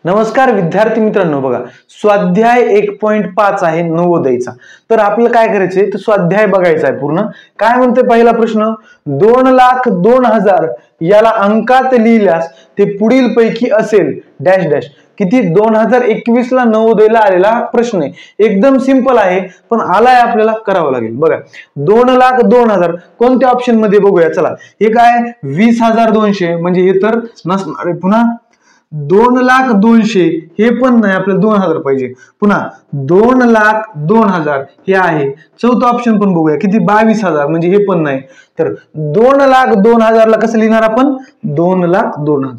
नमस्कार विद्यार्थी मित्रांनो, बघा स्वाध्याय 1.5 आहे नवोदयचा। तर आपल्याला काय करायचंय तर स्वाध्याय बघायचा आहे पूर्ण। काय म्हणते पहिला प्रश्न, 2,02,000 याला अंकात लिहिल्यास ते पुढील पैकी असेल डॅश डॅश किती। 2021 ला नवोदयला आलेला प्रश्न आहे, एकदम सिंपल आहे पण आलाय आपल्याला करावं लागेल। बघा 2,02,000 कोणत्या ऑप्शन मध्ये बघूया, चला हे काय 20,200 म्हणजे हे तर नसणार आहे। पुन्हा 2,02,000 हे पण नाही, आपल्याला 2,000 पाहिजे। पुन्हा 2,02,000 हे आहे। चौथा ऑप्शन पण बघूया किती 22,000 म्हणजे हे पण नाही। तर 2,02,000 ला कसं लिहिणार आपण 2,02,000।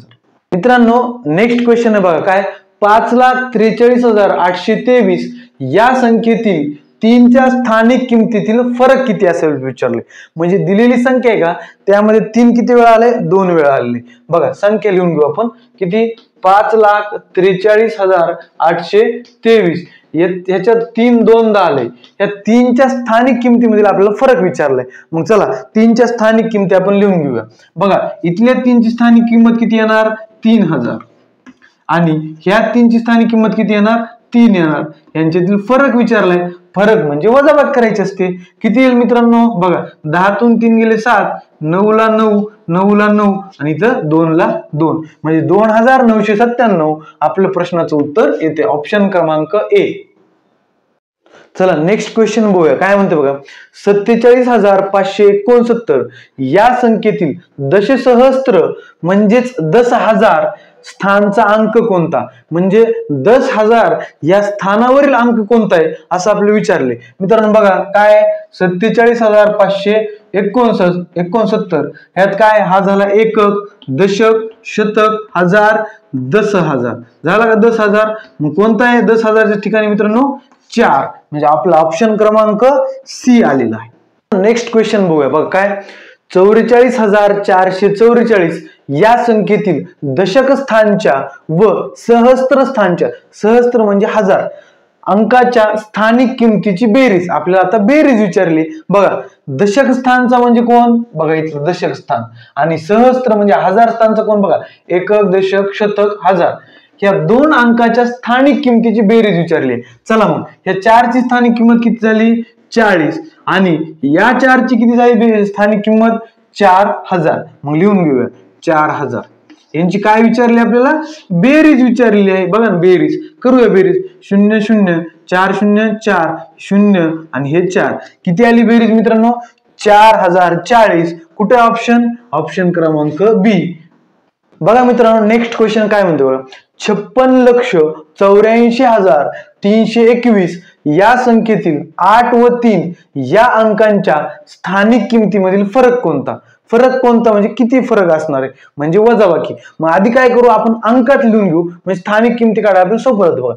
मित्रांनो नेक्स्ट क्वेश्चन आहे बघा, काय 5,43,823 या संख्येतील 3च्या स्थानिक किमतीतील फरक किती असेल विचारले। म्हणजे दिलेली संख्या आहे का त्यामध्ये 3 किती वेळा आले 2 वेळा आले। बघा संख्या लिहून घेऊ आपण किती 5,43,823 ह्याच्यात 3 दोनदा आले। या 3च्या स्थानिक किमतीमधील आपल्याला फरक विचारलाय। मग चला 3च्या स्थानिक किमती आपण लिहून घेऊया। बघा इथल्या 3ची स्थानिक किंमत किती येणार 3,000 आणि ह्या 3ची स्थानिक किंमत किती येणार 3 येणार। यांच्यातील फरक विचारलाय, फरक म्हणजे वजाबाकी करायची असते। किती येईल मित्रांनो, बघा 10 तून 3 गेले 7, 9 ला 9, 9 ला 9 आणि इथं 2 ला 2 म्हणजे 2,997 आपल्या प्रश्नाचं उत्तर येते, ऑप्शन क्रमांक ए। चला नेक्स्ट क्वेश्चन बघूया, काय म्हणते बघा 47,569 या संख्येतील दशसहस्त्र म्हणजेच 10,000 स्थानचा अंक कोणता। म्हणजे 10,000 या स्थानावरील अंक कोणता आहे असं आपल्याला विचारले। मित्रांनो बघा काय 47,569 ह्यात काय हा झाला एकक, दशक, शतक, हजार, 10,000 झाला का 10,000। मग कोणता आहे 10,000च्या ठिकाणी मित्रांनो 4 म्हणजे आपला ऑप्शन क्रमांक सी आलेला आहे। नेक्स्ट क्वेश्चन बघूया बघा काय 44,444 या संख्येतील दशक स्थानच्या व सहस्त्र स्थानच्या, सहस्त्र म्हणजे हजार, अंकाच्या स्थानिक किमतीची बेरीज। आपल्याला आता बेरीज विचारली। बघा दशक स्थानचा म्हणजे कोण, बघा इथलं दशक स्थान, आणि सहस्त्र म्हणजे हजार स्थानचा कोण, बघा एकक, दशक, शतक, हजार। या दोन अंकाच्या स्थानिक किमतीची बेरीज विचारली। चला मग या 4ची स्थानिक किंमत किती झाली 40 आणि या 4ची किती झाली स्थानिक किंमत 4,000। मग लिहून घेऊया 4,000। यांची काय विचारली आपल्याला बेरीज विचारलेली आहे। बघा बेरीज करूया, बेरीज 0 0 4 0 4 0 आणि हे 4 किती आली बेरीज मित्रांनो 4,040। कुठे ऑप्शन, ऑप्शन क्रमांक बी। बघा मित्रांनो नेक्स्ट क्वेश्चन काय म्हणतो बघा 56,84,321 या संख्येतील 8 व 3 या अंकांच्या स्थानिक किमतीमधील फरक कोणता। फरक कोणता म्हणजे किती फरक असणार आहे म्हणजे वजाबाकी। मग आधी काय करू आपण अंकात लिहून घेऊ म्हणजे स्थानिक किमती काढायला आपल्याला सोपं जातं। बघा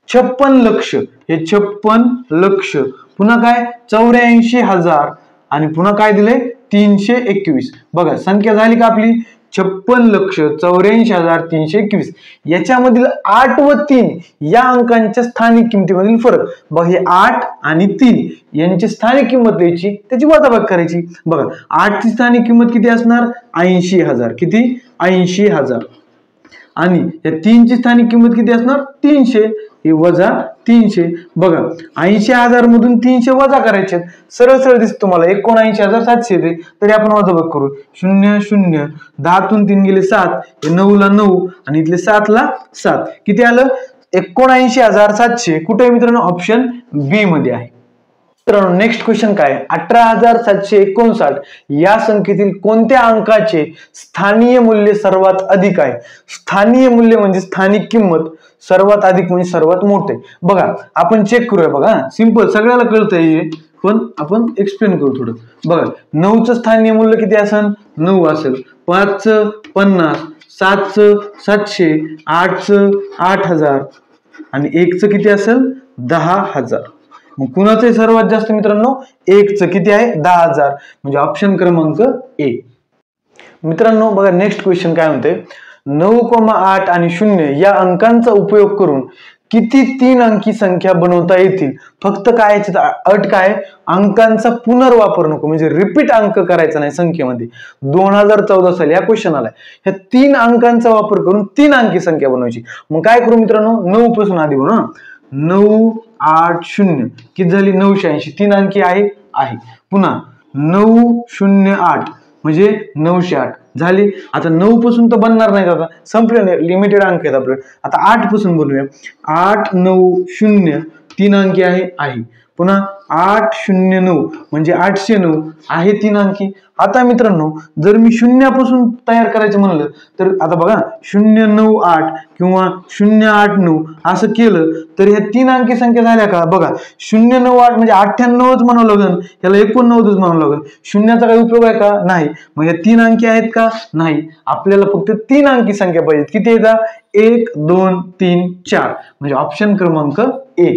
56 लक्ष हे 56 लक्ष, पुन्हा काय 84,000 आणि पुन्हा काय दिले 321। बघा संख्या झाली का आपली 56,84,321 याच्यामधील 8 व 3 या अंकांच्या स्थानिक किमतीमधील फरक। बघा हे 8 आणि 3 यांची स्थानिक किंमत द्यायची, त्याची वजाबाकी करायची। बघा 8 ची स्थानिक किंमत किती असणार 80,000, किती 80,000 आणि या 3 ची स्थानिक किंमत किती असणार 300, हे वजा 300। बघा 80,000 मधून 300 वजा करायचे, सरळ सरळ दिसत तुम्हाला 79,700 येते, तरी आपण वजाबाकी करू 0 0 10 तून 3 गेले 7, 9 ला 9 आणि इथले 7 ला 7 किती आलं 79,700। कुठे मित्रांनो ऑप्शन बी मध्ये आहे। मित्रांनो नेक्स्ट क्वेश्चन काय 18,759 या संख्येतील कोणत्या अंकाचे स्थानीय मूल्य सर्वात अधिक आहे। स्थानीय मूल्य म्हणजे स्थानिक किंमत, सर्वात अधिक म्हणजे सर्वात मोठे। बघा आपण चेक करूया, बघा सिंपल सगळ्याला कळतंय पण आपण एक्सप्लेन करू थोडं। बघा 9चं स्थानीय मूल्य किती असेल 9 असेल, 5चं 50, 7चं 700, 8चं 8,000 आणि 1चं किती असेल 10,000। मग कुणाचं सर्वात जास्त मित्रांनो 1चं किती आहे 10,000 म्हणजे ऑप्शन क्रमांक ए। मित्रांनो बघा नेक्स्ट क्वेश्चन काय म्हणते 9,8 आणि 0 या अंकांचा उपयोग करून किती 3 अंकी संख्या बनवता येतील. फक्त काय अट काय, अंकांचा पुनर्वापर नको, म्हणजे रिपीट अंक करायचा नाही संख्येमध्ये. 2014 साली हा क्वेश्चन आलाय. ह्या 3 अंकांचा वापर करून 3 अंकी संख्या बनवायची. मग काय करू मित्रांनो, 9 पासून आधी बनवू ना. 9 8 0 किती झाली 980. 3 अंकी आहे. पुन्हा 9 0 8 म्हणजे 908 झाली. आता 9 पासून तर बनणार नाही, आता संपले नाही, लिमिटेड अंक आहेत आपल्याकडे. आता 8 पासून बनवूया. 8 9 0 3 अंकी आहे. पुन्हा 8 0 9 म्हणजे 809 आहे 3 अंकी. आता मित्रांनो जर मी शून्यापासून तयार करायचं म्हणलं तर आता बघा 098 किंवा 089 असं केलं तर ह्या 3 अंकी संख्या झाल्या का. बघा 098 म्हणजे 98च म्हणावं लागेल, याला 89च म्हणावं लागेल. शून्याचा काही उपयोग आहे का, नाही. मग या 3 अंकी आहेत का, नाही. आपल्याला फक्त 3 अंकी संख्या पाहिजे. किती येतात, 1 2 3 4 म्हणजे ऑप्शन क्रमांक ए.